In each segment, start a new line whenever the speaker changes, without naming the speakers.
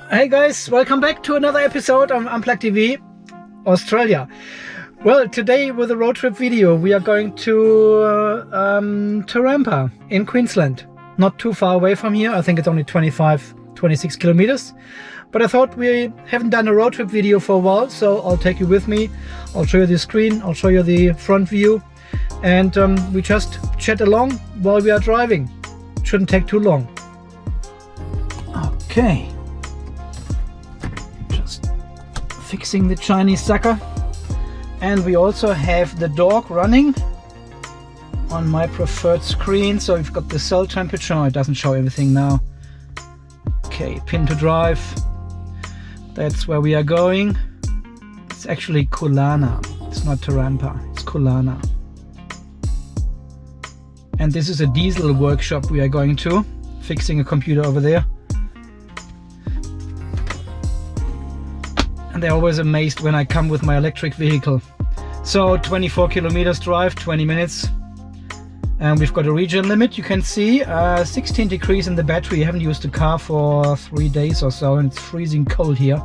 Hey guys, welcome back to another episode of Unplugged TV Australia. Well, today with a road trip video we are going to Tarampa in Queensland. Not too far away from here. I think it's only 26 kilometers. But I thought we haven't done a road trip video for a while, so I'll take you with me. I'll show you the screen, I'll show you the front view, and we just chat along while we are driving. Shouldn't take too long. Okay. Just fixing the Chinese sucker. And we also have the dog running on my preferred screen. So we've got the cell temperature. It doesn't show everything now. Okay, pin to drive. That's where we are going. It's actually Kulana. It's not Tarampa. It's Kulana. And this is a diesel workshop we are going to. Fixing a computer over there. And they're always amazed when I come with my electric vehicle. So 24 kilometers drive, 20 minutes. And we've got a region limit, you can see. 16 degrees in the battery. I haven't used the car for 3 days or so, and it's freezing cold here.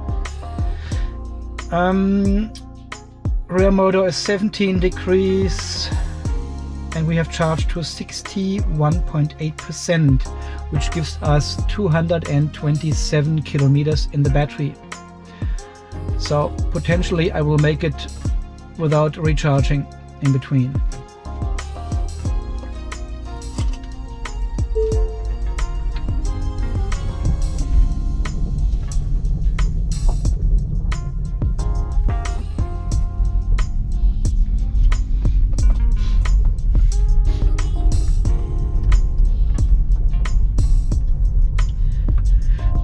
Rear motor is 17 degrees. And we have charged to 61.8%, which gives us 227 kilometers in the battery. So potentially I will make it without recharging in between.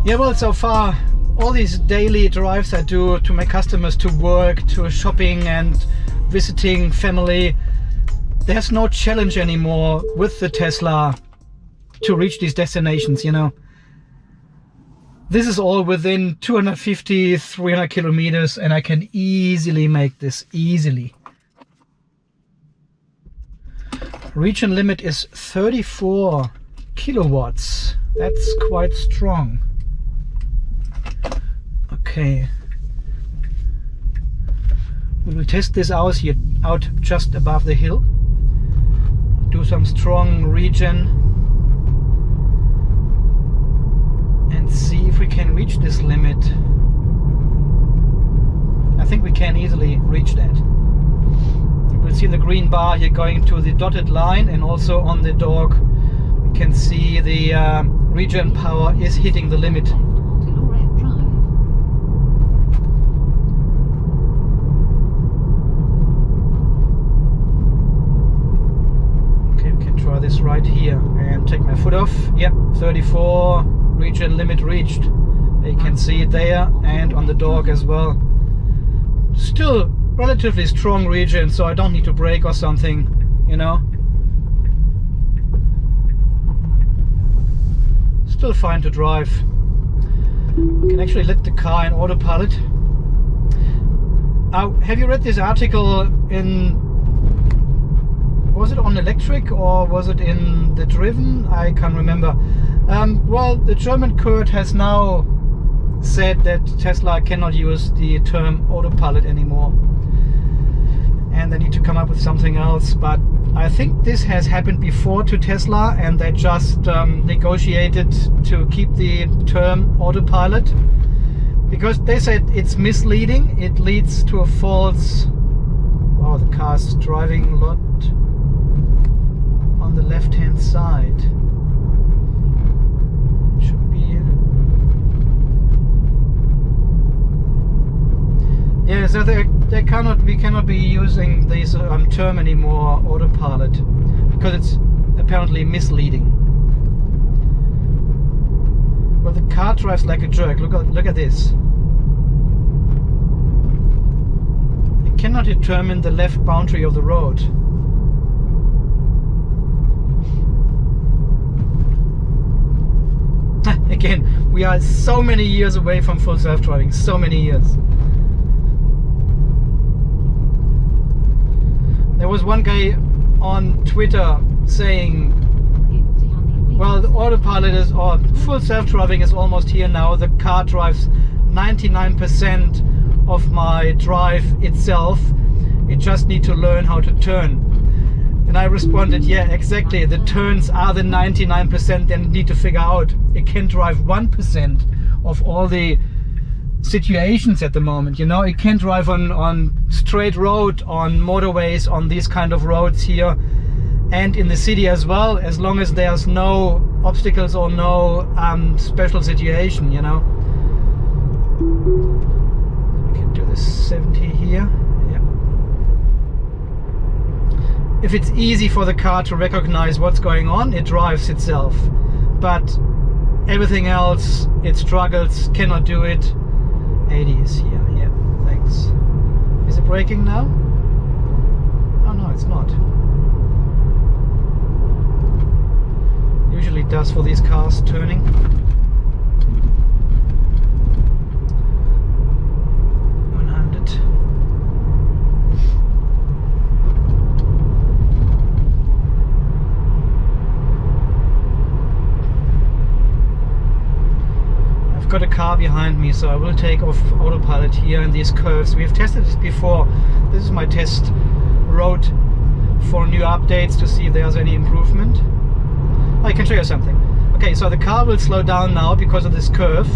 Yeah, well, so far all these daily drives I do to my customers, to work, to shopping and visiting family, there's no challenge anymore with the Tesla to reach these destinations, you know. This is all within 250, 300 kilometers, and I can easily make this, easily. Region limit is 34 kilowatts. That's quite strong. Okay, we will test this out here, out just above the hill. Do some strong regen and see if we can reach this limit. I think we can easily reach that. You will see the green bar here going to the dotted line, and also on the dog we can see the regen power is hitting the limit. Try this right here and take my foot off. Yep, 34, region limit reached. You can see it there, and on the dog as well. Still relatively strong region, so I don't need to brake or something, you know. Still fine to drive. You can actually let the car in autopilot. Have you read this article in, was it on electric or was it in the driven? I can't remember. Well, the German court has now said that Tesla cannot use the term autopilot anymore, and they need to come up with something else. But I think this has happened before to Tesla, and they just negotiated to keep the term autopilot because they said it's misleading. It leads to a false. Oh, the car's driving a lot on the left hand side. Should be, yeah, so we cannot be using this term anymore, autopilot, because it's apparently misleading. Well, the car drives like a jerk. Look at this. It cannot determine the left boundary of the road. Again, we are so many years away from full self-driving, so many years. There was one guy on Twitter saying Well, the autopilot is, or full self-driving is almost here now. The car drives 99% of my drive itself. It just need to learn how to turn. And I responded, yeah, exactly. The turns are the 99%, and need to figure out it can drive 1% of all the situations at the moment. You know, it can drive on straight road, on motorways, on these kind of roads here, and in the city as well, as long as there's no obstacles or no special situation, you know. I can do this 70 here. Yeah. If it's easy for the car to recognize what's going on, it drives itself. But everything else, it struggles, cannot do it. 80 is here. Yeah, thanks. Is it braking now? Oh no, it's not. Usually it does for these cars turning. Got a car behind me, so I will take off autopilot here in these curves. We have tested this before. This is my test road for new updates to see if there's any improvement. I can show you something. Okay, so the car will slow down now because of this curve,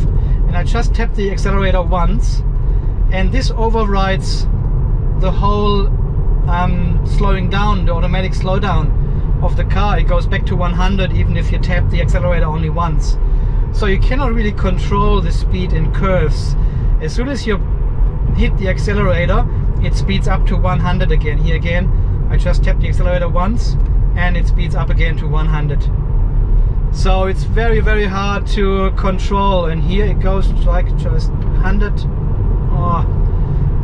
and I just tap the accelerator once, and this overrides the whole slowing down, the automatic slowdown of the car. It goes back to 100 even if you tap the accelerator only once. So you cannot really control the speed in curves. As soon as you hit the accelerator, it speeds up to 100 again. Here again, I just tap the accelerator once and it speeds up again to 100. So it's very, very hard to control. And here it goes like just 100. Oh,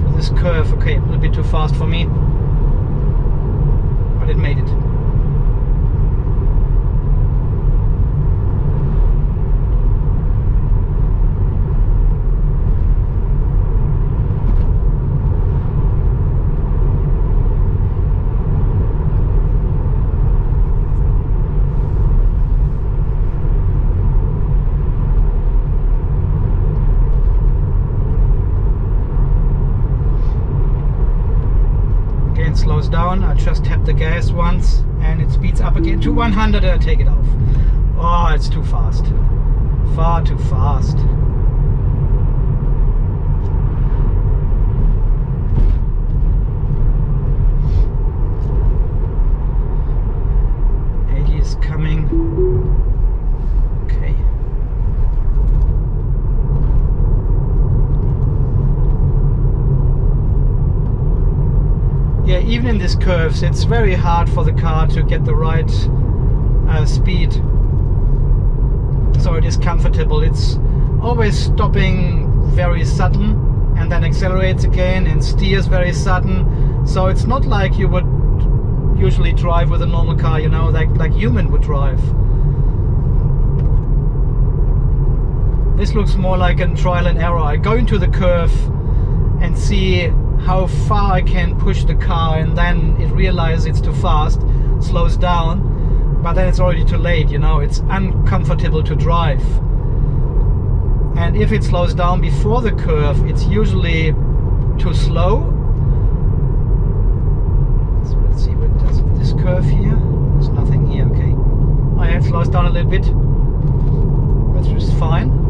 for this curve. Okay, a little bit too fast for me, but it made it. Slows down, I just tap the gas once and it speeds up again to 100 and I take it off. Oh, it's too fast. Far too fast. Is coming. Okay. Yeah, even in these curves, it's very hard for the car to get the right speed. So it is comfortable. It's always stopping very sudden and then accelerates again and steers very sudden. So it's not like you would usually drive with a normal car, you know, like human would drive. This looks more like a trial and error. I go into the curve and see how far I can push the car, and then it realizes it's too fast, slows down, but then it's already too late, you know, it's uncomfortable to drive. And if it slows down before the curve, it's usually too slow. So let's see what does this curve here. There's nothing here, okay. Oh yeah, it slows down a little bit. That's just fine.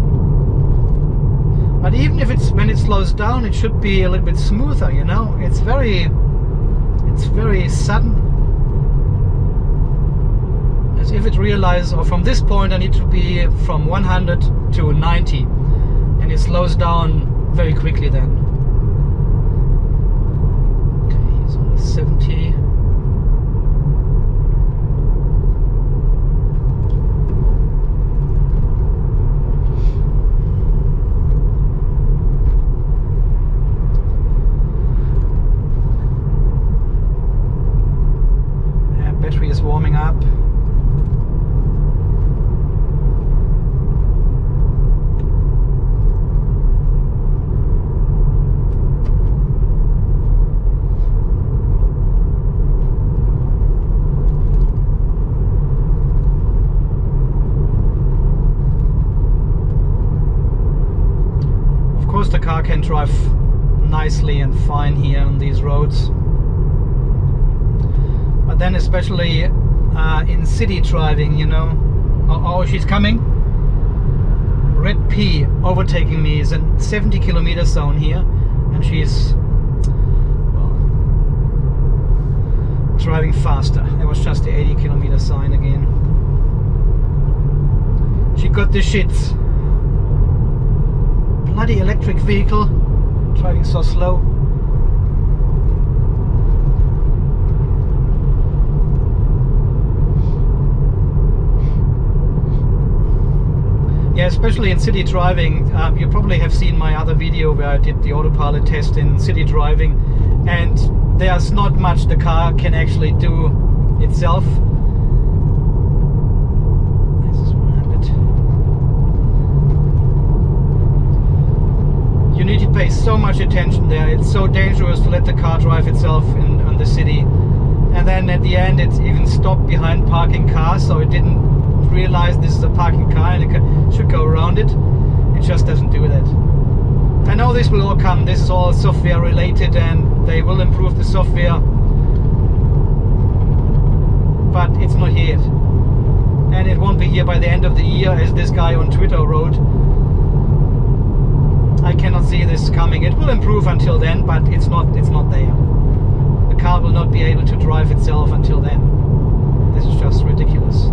But even if when it slows down, it should be a little bit smoother, you know. It's very sudden. As if it realizes, or from this point I need to be from 100 to 90, and it slows down very quickly then. Okay, so that's 70. Battery is warming up. proves the car can drive nicely and fine here on these roads. But then especially in city driving, you know. Oh, she's coming. Red P overtaking me is a 70 kilometer zone here, and she's, well, driving faster. It was just the 80 kilometer sign again. She got the shits. Bloody electric vehicle, driving so slow. Yeah, especially in city driving. You probably have seen my other video where I did the autopilot test in city driving, and there's not much the car can actually do itself. This is 100. You need to pay so much attention there. It's so dangerous to let the car drive itself in the city. And then at the end it's even stopped behind parking cars, so it didn't realize this is a parking car and it should go around it. It just doesn't do that. I know this will all come. This is all software related, and they will improve the software, but it's not here yet, and it won't be here by the end of the year, as this guy on Twitter wrote. I cannot see this coming. It will improve until then, but it's not there. The car will not be able to drive itself until then. This is just ridiculous.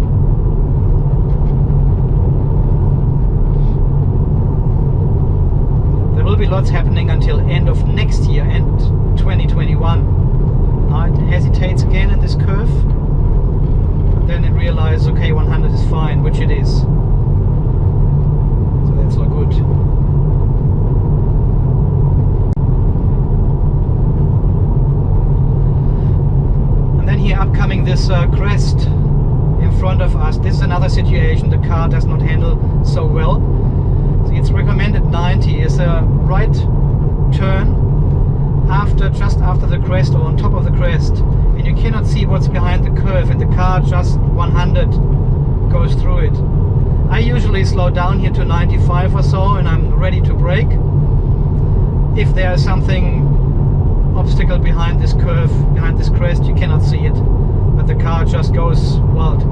There will be lots happening until end of next year, end 2021. Now it hesitates again in this curve, but then it realizes, okay, 100 is fine, which it is. So that's all good. And then here upcoming this crest in front of us. This is another situation the car does not handle so well. It's recommended 90 is a right turn just after the crest, or on top of the crest, and you cannot see what's behind the curve, and the car just 100 goes through it. I usually slow down here to 95 or so, and I'm ready to brake. If there is something obstacle behind this curve, behind this crest, you cannot see it, but the car just goes wild.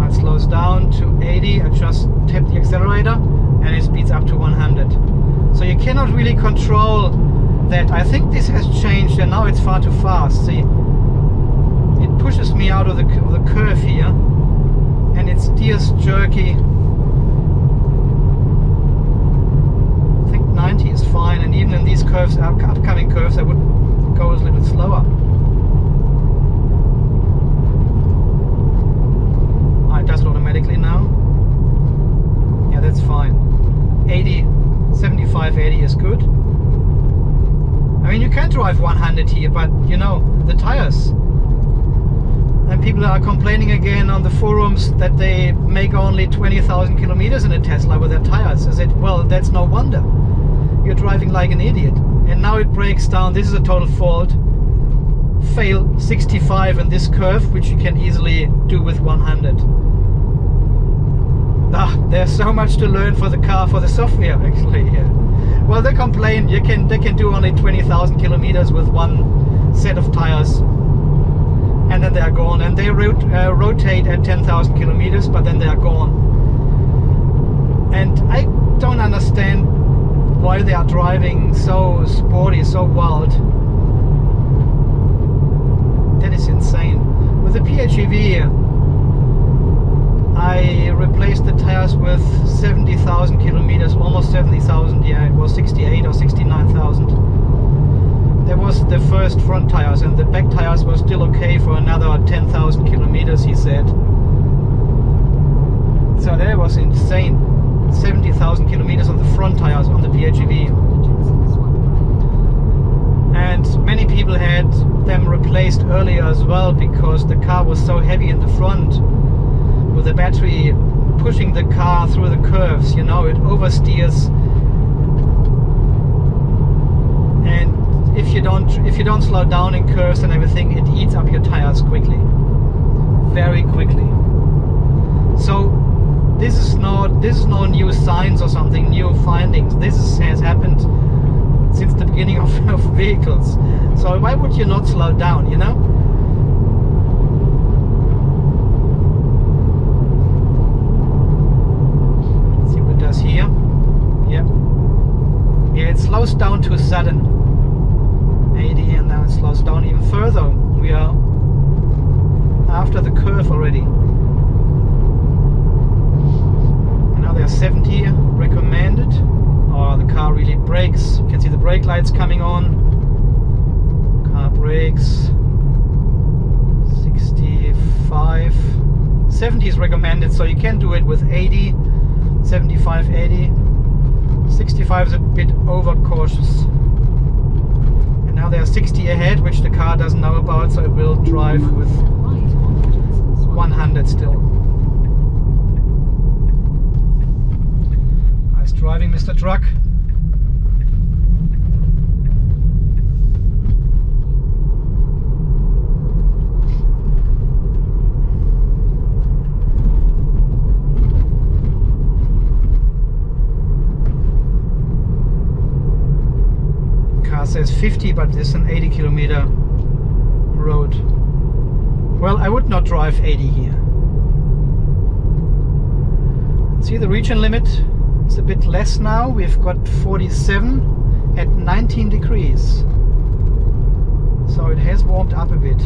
It slows down to 80, I just tap the accelerator and it speeds up to 100. So you cannot really control that. I think this has changed, and now it's far too fast. See, it pushes me out of the curve here, and it steers jerky. I think 90 is fine, and even in these curves, upcoming curves, I would go a little slower. It does it automatically now. Yeah, that's fine. 80, 75, 80 is good. I mean, you can drive 100 here, but you know, the tires. And people are complaining again on the forums that they make only 20,000 kilometers in a Tesla with their tires. I said, well, that's no wonder. You're driving like an idiot. And now it breaks down. This is a total fault. Fail 65 in this curve, which you can easily do with 100. There's so much to learn for the car, for the software actually. Yeah. Well, they complain they can do only 20,000 kilometers with one set of tires, and then they are gone. And they rotate at 10,000 kilometers, but then they are gone. And I don't understand why they are driving so sporty, so wild. That is insane. With the PHEV, I replaced the tires with 70,000 kilometers, almost 70,000. Yeah, it was 68 or 69,000. That was the first front tires, and the back tires were still okay for another 10,000 kilometers, he said. So that was insane. 70,000 kilometers on the front tires on the PHEV. And many people had them replaced earlier as well, because the car was so heavy in the front, with the battery pushing the car through the curves. You know, it oversteers, and if you don't slow down in curves and everything, it eats up your tires quickly, very quickly. So This is no new science or something, new findings. Has happened since the beginning of vehicles. So why would you not slow down, you know? Let's see what it does here. Yeah, it slows down too sudden. 80, and now it slows down even further. We are after the curve already. And now there's 70 recommended. Oh, the car really brakes. You can see the brake lights coming on. Car brakes. 65. 70 is recommended, so you can do it with 80, 75, 80. 65 is a bit overcautious. And now there are 60 ahead, which the car doesn't know about, so it will drive with 100 still. Nice driving, Mr. Truck. Says 50, but it's an 80 kilometer road. Well, I would not drive 80 here. See the region limit? It's a bit less now. We've got 47 at 19 degrees. So it has warmed up a bit.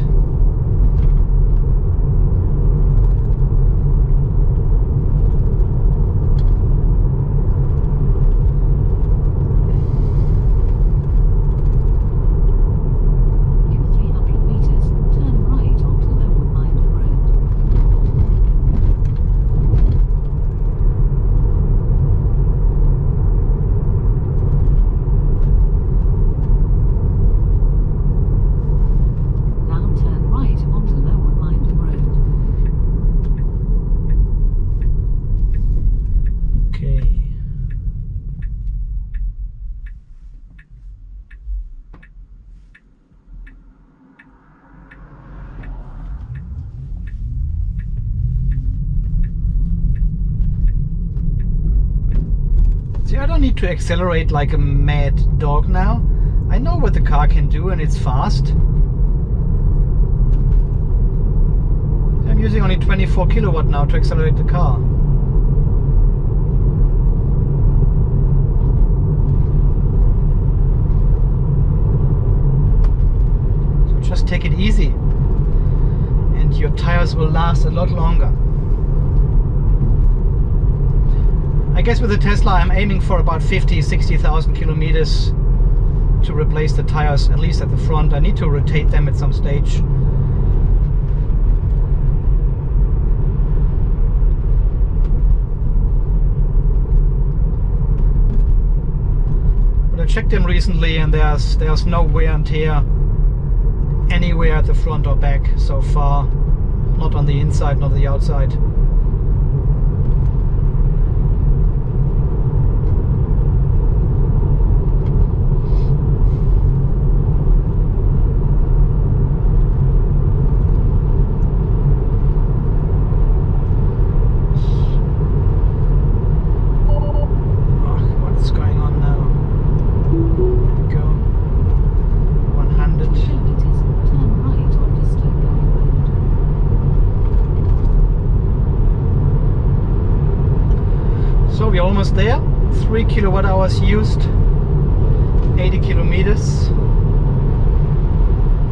I don't need to accelerate like a mad dog now. I know what the car can do, and it's fast. I'm using only 24 kilowatt now to accelerate the car. So just take it easy, and your tires will last a lot longer. I guess with the Tesla I'm aiming for about 50-60,000 kilometers to replace the tires, at least at the front. I need to rotate them at some stage. But I checked them recently, and there's no wear and tear anywhere at the front or back so far. Not on the inside, not the outside. We're almost there. 3 kilowatt hours used, 80 kilometers.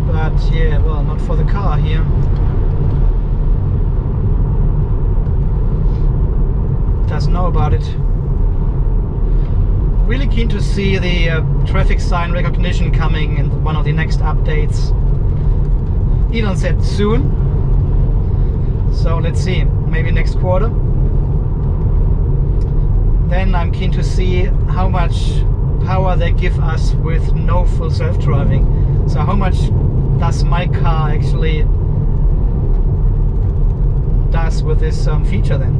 But yeah, well, not for the car here. Doesn't know about it. Really keen to see the traffic sign recognition coming in one of the next updates. Elon said soon. So let's see, maybe next quarter. Then I'm keen to see how much power they give us with no full self-driving. So how much does my car actually does with this feature then?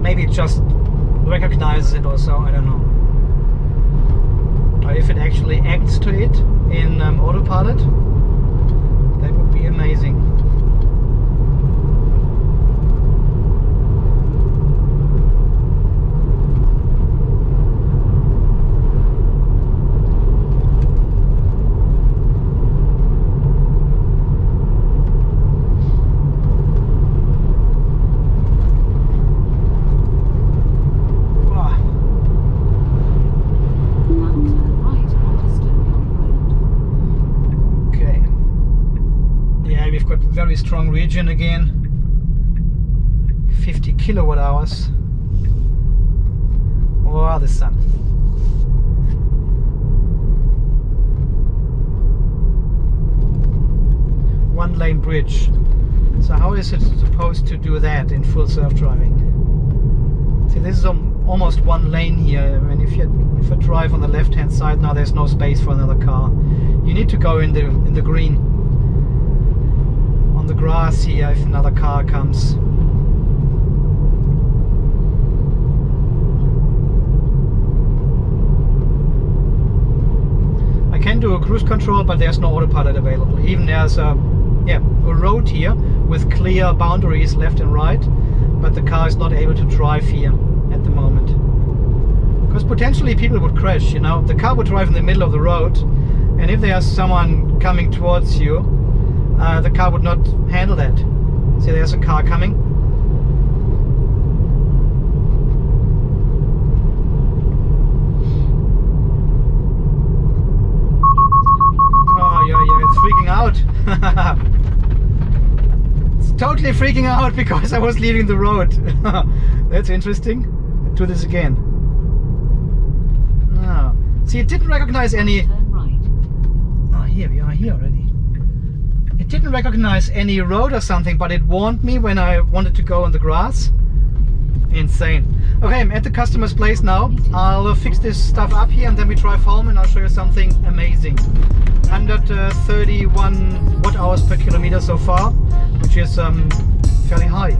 Maybe it just recognizes it or so, I don't know. Or if it actually acts to it in autopilot, that would be amazing. very strong region again. 50 kilowatt hours. Wow, the sun. One lane bridge. So how is it supposed to do that in full self-driving? See, this is almost one lane here. And if I drive on the left-hand side now, there's no space for another car. You need to go in the green. On the grass here, if another car comes. I can do a cruise control, but there's no autopilot available. Even there's a road here with clear boundaries left and right, but the car is not able to drive here at the moment. Because potentially people would crash, you know. The car would drive in the middle of the road, and if there's someone coming towards you, the car would not handle that. See, there's a car coming. Oh yeah, it's freaking out. It's totally freaking out because I was leaving the road. That's interesting. Do this again. Oh. See, it didn't recognize any.
Turn right.
Oh, here we are here already. It didn't recognize any road or something, but it warned me when I wanted to go on the grass. Insane. Okay, I'm at the customer's place now. I'll fix this stuff up here and then we drive home and I'll show you something amazing. 131 watt hours per kilometer so far, which is fairly high.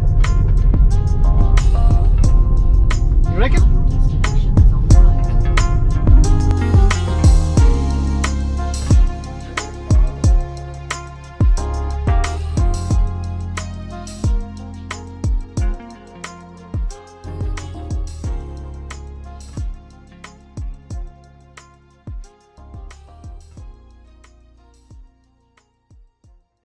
You reckon?